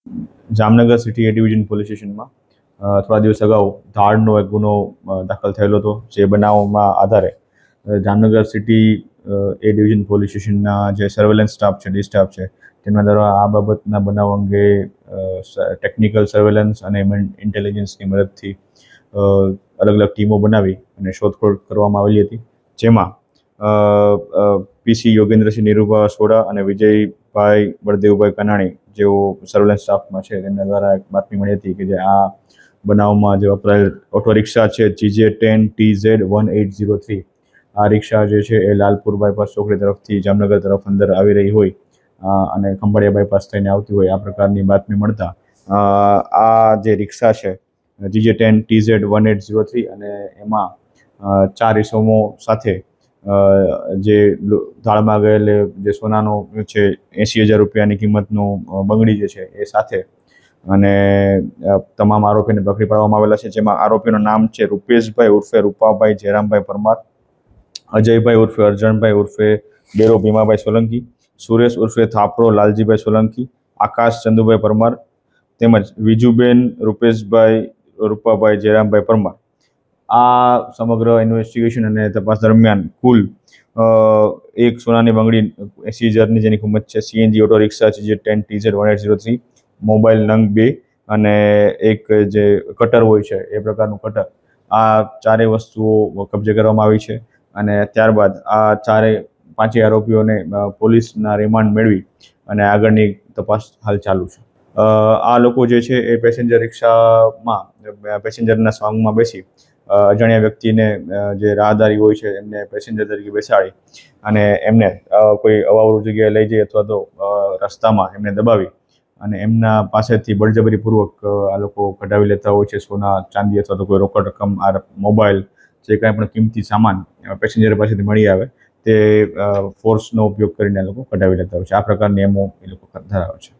Jamnagar city એ division police સ્ટેશનમાં થોડા દિવસ અગાઉ ધાડનો એક ગુનો દાખલ થયેલો હતો. જે બનાવમાં આધારે જામનગર સિટી એ ડિવિઝન પોલીસ સ્ટેશનના જે સર્વેલન્સ સ્ટાફ છે, ડી સ્ટાફ છે, તેમના દ્વારા આ બાબતના બનાવ અંગે ટેકનિકલ સર્વેલન્સ અને ઇન્ટેલિજન્સની મદદથી અલગ અલગ ટીમો બનાવી અને શોધખોળ કરવામાં આવેલી હતી. જેમાં પીસી યોગેન્દ્રસિંહ નિરૂભા સોડા અને વિજયભાઈ બળદેવભાઈ કનાણી જેઓ સર્વેલન્સ સ્ટાફમાં છે, તેમના દ્વારા એક બાતમી મળી હતી કે જે આ બનાવમાં જે વપરાયેલ ઓટો રિક્ષા છે GJ10TZ1803, આ રિક્ષા જે છે એ લાલપુર બાયપાસ ચોકડી તરફથી જામનગર તરફ અંદર આવી રહી હોય અને ખંભાળિયા બાયપાસ થઈને આવતી હોય, આ પ્રકારની બાતમી મળતા આ જે રિક્ષા છે GJ10TZ1803 અને એમાં 4 ઇસમો સાથે જે ધાડમાં ગયેલ જે સોનાનો છે 80,000 રૂપિયાની કિંમતનો બંગડી જે છે એ સાથે અને તમામ આરોપીને પકડી પાડવામાં આવેલા છે. જેમાં આરોપીનું નામ છે રૂપેશભાઈ ઉર્ફે રૂપાભાઈ જયરામભાઈ પરમાર, અજયભાઈ ઉર્ફે અરજણભાઈ ઉર્ફે ડેરો ભીમાભાઈ સોલંકી, સુરેશ ઉર્ફે થાપરો લાલજીભાઈ સોલંકી, આકાશ ચંદુભાઈ પરમાર તેમજ વિજુબેન રૂપેશભાઈ રૂપાભાઈ જયરામભાઈ પરમાર. આ સમગ્ર ઇન્વેસ્ટિગેશન અને તપાસ દરમિયાન કુલ એક સોનાની બંગડી 80,000ની જેની કિંમત છે, CNG auto rickshaw GJ10TZ1803, mobile નંગ 2 અને એક જે કટર હોય છે એ પ્રકારનું કટર, આ ચારેય વસ્તુઓ કબજે કરવામાં આવી છે. અને ત્યારબાદ આ પાંચેય આરોપીઓને પોલીસના રિમાન્ડ મેળવી અને આગળની તપાસ હાલ ચાલુ છે. આ લોકો જે છે એ પેસેન્જર રિક્ષામાં પેસેન્જરના સોંગમાં બેસી અજાણ્યા વ્યક્તિને જે રાહદારી હોય છે એમને પેસેન્જર તરીકે બેસાડી અને એમને કોઈ અવાવરૂ જગ્યાએ લઈ જઈ અથવા તો રસ્તામાં એમને દબાવી અને એમના પાસેથી બળજબરીપૂર્વક આ લોકો કઢાવી લેતા હોય છે સોના, ચાંદી અથવા તો કોઈ રોકડ રકમ, મોબાઈલ, જે કાંઈ પણ કિંમતી સામાન પેસેન્જર પાસેથી મળી આવે તે ફોર્સનો ઉપયોગ કરીને આ લોકો કઢાવી લેતા હોય છે. આ પ્રકારની એમો એ લોકો ધરાવે છે.